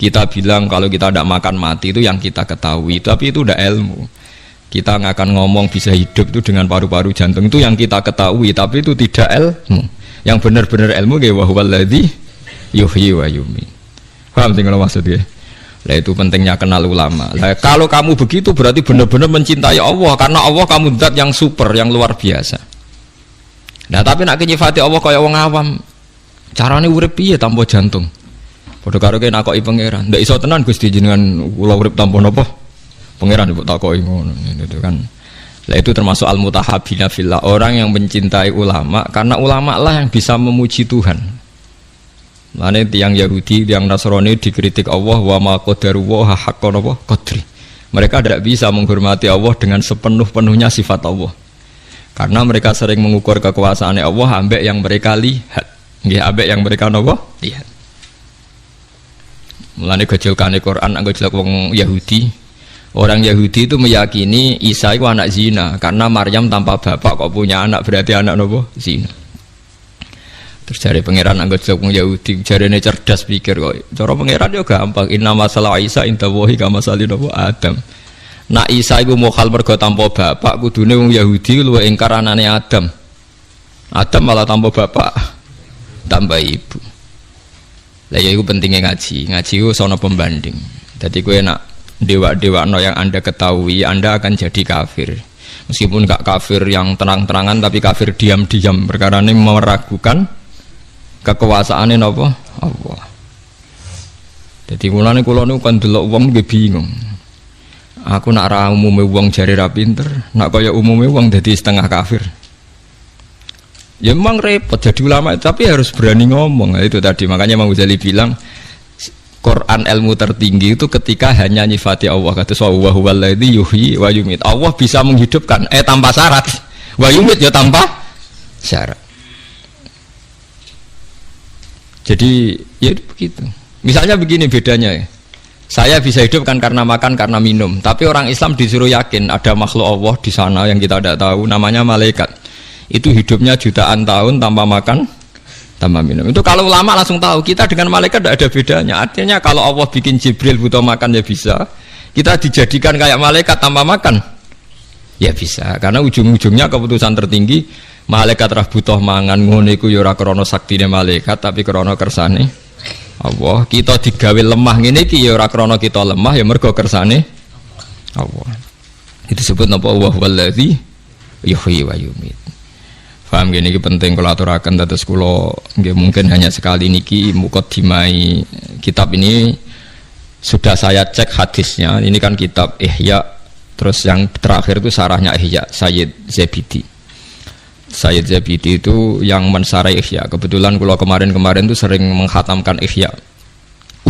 Kita bilang kalau kita tidak makan mati itu yang kita ketahui, tapi itu udah ilmu. Kita nggak akan ngomong bisa hidup itu dengan paru-paru jantung, itu yang kita ketahui, tapi itu tidak ilmu. Yang benar-benar ilmu kayak wa huwal ladzi yuhyi wa yumiit. Paham tinggal maksudnya? Lah itu pentingnya kenal ulama. Lah kalau kamu begitu berarti benar-benar mencintai Allah, karena Allah kamu zat yang super, yang luar biasa. Nah tapi nak nyifati Allah kaya wong awam, carane urip piye tanpa jantung? Padha karo kene nakoki pangeran. Ndak iso tenan Gusti jenengan kula urip tanpa napa? Pangeran mbok takoki ngono itu kan. Lah itu termasuk al-mutahabbina fillah, orang yang mencintai ulama karena ulama lah yang bisa memuji Tuhan. Mane tiyang Yahudi, tiyang Nasrani dikritik Allah wa ma qadaru wa haqqan apa qadri. Mereka tidak bisa menghormati Allah dengan sepenuh-penuhnya sifat Allah. Karena mereka sering mengukur kekuasaan Allah ambek yang mereka lihat. Nggih ambek yang mereka napa? Lihat. Mulane gejolkane Quran anggo jelek wong Yahudi. Orang Yahudi itu meyakini Isa itu anak zina karena Maryam tanpa bapak kok punya anak, berarti anak napa? Zina. Terus jare pangeran anggo jelek wong Yahudi, jarene cerdas pikir kok. Cara pangeran yo gampang, inna masalah Isa inda wahi kama salina Adam. Nak Isa iku mokhal mergo tanpa bapak, kudune wong Yahudi luwih ingkar anane Adam. Adam malah tanpa bapak, tanpa ibu. Lah ya itu pentingnya ngaji itu sono pembanding. Jadi kowe nak dewa-dewano yang Anda ketahui, Anda akan jadi kafir. Meskipun gak kafir yang terang-terangan, tapi kafir diam-diam. Perkara ini meragukan kekuasaannya napa? Allah. Jadi mulane kula niku kan delok wong nggih bingung. Aku nak ra umume wong jare ra pinter, nak kaya umume wong dadi setengah kafir. Ya memang repot jadi ulama, tapi harus berani ngomong. Nah, itu tadi makanya Imam Ghazali bilang Quran ilmu tertinggi itu ketika hanya nyifati Allah, kata wa huwal ladzi yuhyi wa yumiit. Allah bisa menghidupkan tanpa syarat, wa yumiit ya tanpa syarat. Jadi ya begitu. Misalnya begini bedanya ya. Saya bisa hidup kan karena makan, karena minum. Tapi orang Islam disuruh yakin ada makhluk Allah di sana yang kita tidak tahu, namanya malaikat. Itu hidupnya jutaan tahun tanpa makan, tanpa minum. Itu kalau ulama langsung tahu, kita dengan malaikat tidak ada bedanya. Artinya kalau Allah bikin Jibril butuh makan ya bisa, kita dijadikan kayak malaikat tanpa makan ya bisa. Karena ujung-ujungnya keputusan tertinggi, malaikat rah butuh mangan ngono iku ya ora krana saktine malaikat, tapi krana kersane Allah. Kita digawe lemah ngene iki ya ora krana kita lemah, ya mergo kersane Allah. Itu disebut napa wa huwallazi yuhyi wa yumiit. Paham gini penting kalau aturakan dados kula nggih mungkin hanya sekali niki muqaddimai kitab ini sudah saya cek hadisnya. Ini kan kitab Ihya, terus yang terakhir itu sarahnya Ihya Sayyid Zabidi. Sayyid Zabidi itu yang mensarai Ihya. Kebetulan kula kemarin-kemarin itu sering menghatamkan Ihya.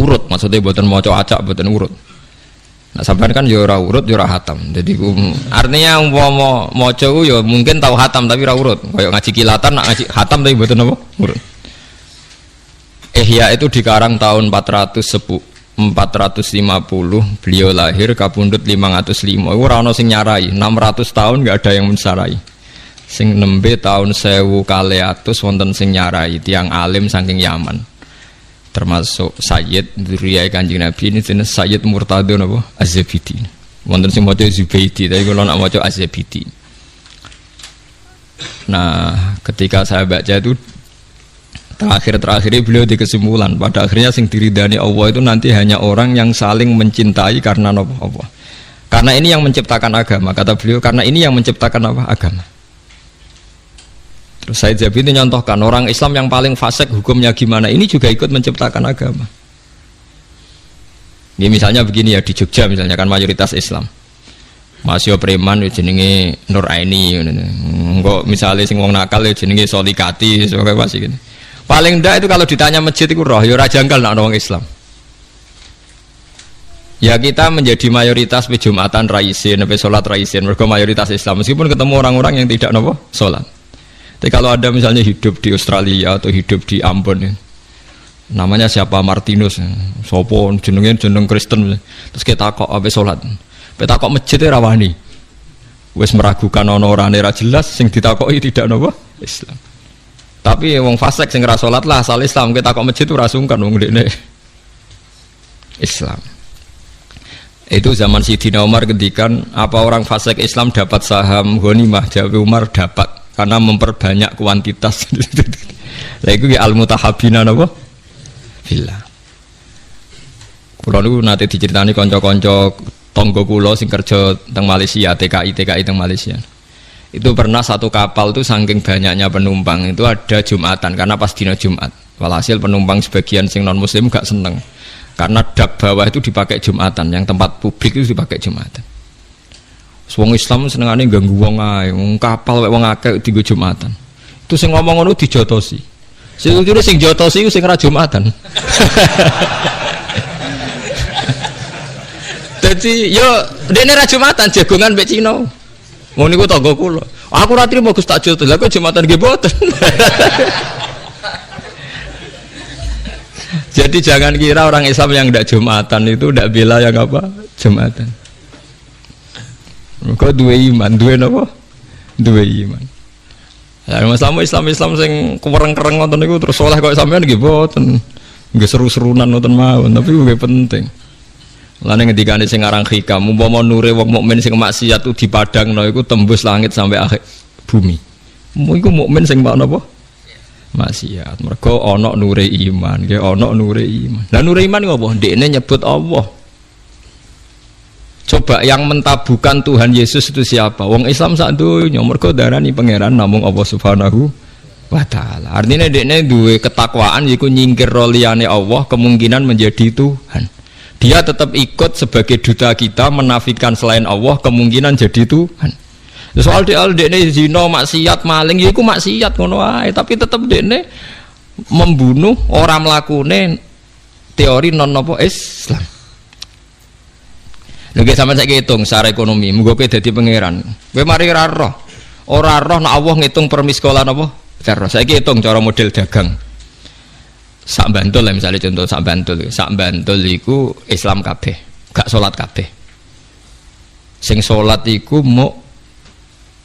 Urut maksudnya mboten maca acak, mboten urut. Nah sampean kan yo ora urut yo ora hatam. Jadi artinya umpama maca yo mungkin tahu hatam tapi ora urut. Kayak ngaji kilatan nak ngaji hatam tapi mboten apa? Urut. Ihya itu dikarang tahun 450. Beliau lahir kapundhut 505. Ora ana sing nyarai. 600 tahun enggak ada yang mensarai. Sing nembe tahun 1200 wonten sing nyarai, tiyang alim saking Yaman. Termasuk Sayyid Dzurriyyah Kanjeng Nabi ini jenis Sayyid Murtadho napa Az-Zabidi. Wonten sing maca Zubaidi, tapi kalau nak maca Az-Zabidi. Nah, ketika saya baca itu terakhir beliau di kesimpulan pada akhirnya sing diridani Allah itu nanti hanya orang yang saling mencintai karena napa Allah. Karena ini yang menciptakan agama, kata beliau, karena ini yang menciptakan apa? Agama. Terus Sayyid Zabidi nyontohkan orang Islam yang paling fasik hukumnya gimana, ini juga ikut menciptakan agama. Ini misalnya begini ya, di Jogja misalnya kan mayoritas Islam. Masih preman jenenge Nur Aini, enggak misalnya sing wong nakal jenenge Solikati, sebagai pasti gitu. Paling ndak itu kalau ditanya masjid itu roh, ya rajanggal nak orang Islam. Ya kita menjadi mayoritas pe Jumatan raisin, pe salat raisin, mergo mayoritas Islam meskipun ketemu orang-orang yang tidak napa salat. Tapi kalau ada misalnya hidup di Australia atau hidup di Ambon ya, namanya siapa Martinus, sopo jeneng Kristen, terus kita takok ape salat, kita takok masjid rawani, wes meragukan orang ra jelas, sing ditakoki tidak napa Islam. Tapi wong fasik sing ra salat lah asal Islam, kita takok masjid ora sungkan wong dekne. Islam. Itu zaman Sidina Umar ngendikan, apa orang fasik Islam dapat saham ghanimah? Jawab Umar, dapat, karena memperbanyak kuantitas. Lah iku al-mutahabbina napa? Fillah. Kula niku nate diceritani kanca-kanca tangga kula sing kerja teng Malaysia, TKI teng Malaysia. Itu pernah satu kapal tuh saking banyaknya penumpang itu ada Jumatan karena pas dina Jumat. Walhasil penumpang sebagian sing non muslim gak seneng. Karena dak bawah itu dipakai Jumatan, yang tempat publik itu dipakai Jumatan. Wong Islam senengane ganggu wong ae, wong kapal wong akeh dienggo Jumatan. Itu sing ngomong ngono dijotosi. Sing ujune sing jotosi iku sing ora Jumatan. Dadi yo dene ra Jumatan jagongan mbek Cina. Ngono niku tangga kula. Aku ra trimo Gus tak jotos. Lah kok Jumatan nggih mboten. Jadi jangan kira orang Islam yang tidak Jumatan itu tidak bela yang apa? Jumatan. Kok dua iman, dua apa? Dua iman. Lah Islam sing kereng-kereng ngoten niku terus saleh kok sampean nggih mboten. Nggih seru-serunan ngoten mawon, tapi nggih penting. Lane ngendikane sing aran hikam, umpama nure wong mukmin sing maksiat itu dipadangno iku tembus langit sampai akhir bumi. Iku mukmin sing napa? Maksiat. Mergo ana nure iman, nggih ana nure iman. Lah nure iman ngopo? Ndekne nyebut Allah. Coba yang mentabukan Tuhan Yesus itu siapa? Wong Islam sak donya mergo darani pangeran namung Allah Subhanahu wa taala. Artinya ndekne duwe ketakwaan yiku nyingkir liyane Allah kemungkinan menjadi Tuhan. Dia tetap ikut sebagai duta kita menafikan selain Allah kemungkinan jadi Tuhan. Soal dekne zina, maksiat, maling, ya iku maksiat ngono wae, tapi tetep dekne membunuh orang mlakune teori non apa Islam. Lha ge sampeyan saiki hitung secara ekonomi, muga kowe dadi pangeran. Kowe mari ora roh nek Allah ngitung permiskolan apa? Cara saiki hitung cara model dagang. Sak Bantul lah misalnya contoh sak Bantul iku Islam kabeh, gak salat kabeh. Sing salat iku mau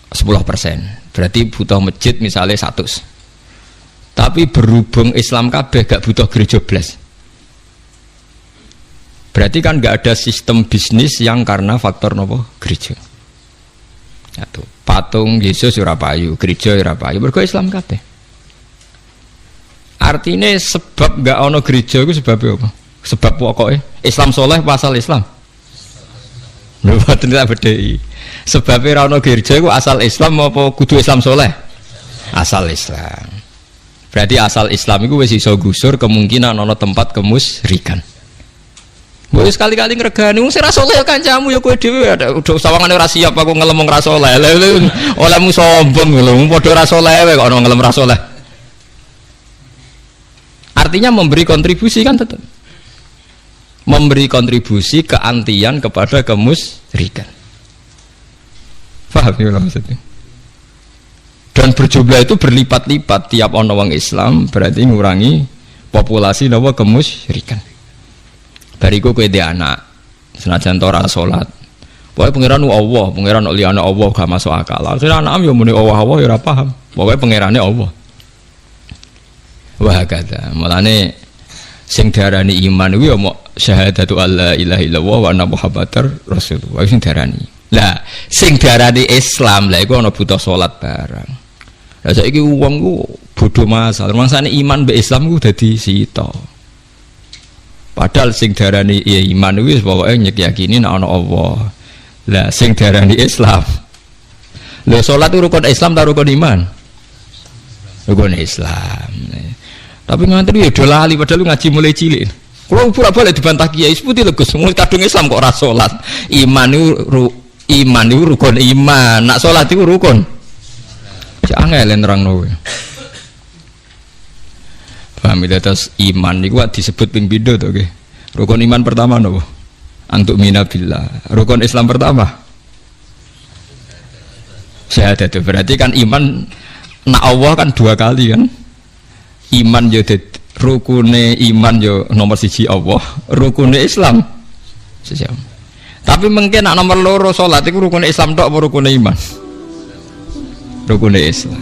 10%, berarti butuh masjid misalnya 100. Tapi berhubung Islam kabeh gak butuh gereja blas. Berarti kan gak ada sistem bisnis yang karena faktor nopo gereja. Satu, patung Yesus ora payu, gereja ora payu, mergo Islam kabeh. Artinya sebab gak ono gereja itu sebabnya apa? Sebab pokoknya Islam soleh pasal Islam. Lho boten tak bedheki. Sebabnya ra ono gereja itu asal Islam apa kudu Islam soleh? Asal Islam. Berarti asal Islam itu wis iso gusur kemungkinan ono tempat kemusyrikan. Gue sekali-kali ngregani wong ora saleh kancamu ya kowe dhewe udah sawangane ora siap aku ngelem ora saleh. Olehmu sombong lho, padha ora saleh kok ono ngelem ora saleh. Artinya memberi kontribusi kan tetap. Memberi kontribusi keantian kepada kemusyrikan. Paham ya maksudnya? Dan berjumlah itu berlipat-lipat tiap ono wong Islam berarti ngurangi populasi nawa kemusyrikan. Bariku kowe dhe anak senajan ora salat. Pokoke pangeran Allah, pangeran liyane Allah gak masuk akal. Akhire anak yo muni Allah ya ora paham. Pokoke pangerane Allah. Wah kata, mulane sing diarani iman kuwi ya mok syahadatu alla ilaha illallah wa anna muhammadar rasulullah sing diarani. Lah sing diarani Islam lah iku ana butuh salat barang. Lah saiki wong ku bodho masal, mangsane iman mbek Islam ku dadi sita. Padahal sing diarani ya iman kuwi pokoke nyekiyakini nek ana Allah. Lah sing diarani Islam. Lha salat rukun Islam ta rukun iman? Rukun Islam. Tapi ngantri ya do lali padahal ngaji mulai cilik. Kulo pura-pura dibantah kiai seputi lho Gus, mulai kadung Islam kok ora salat. Iman niku rukun iman, nak salat iku rukun. Cek angel nerangno kowe. Paham ya terus iman niku disebut ping pindho to nggih. Rukun iman pertama napa? Antuk minabillah. Rukun Islam pertama syahadat. Berarti kan iman nak Allah kan dua kali kan. Iman yo rukune iman yo nomor 1 Allah, rukune Islam sesiam. Tapi mungkin nak nomor 2 salat iku rukune Islam tok apa rukune iman? Rukune Islam.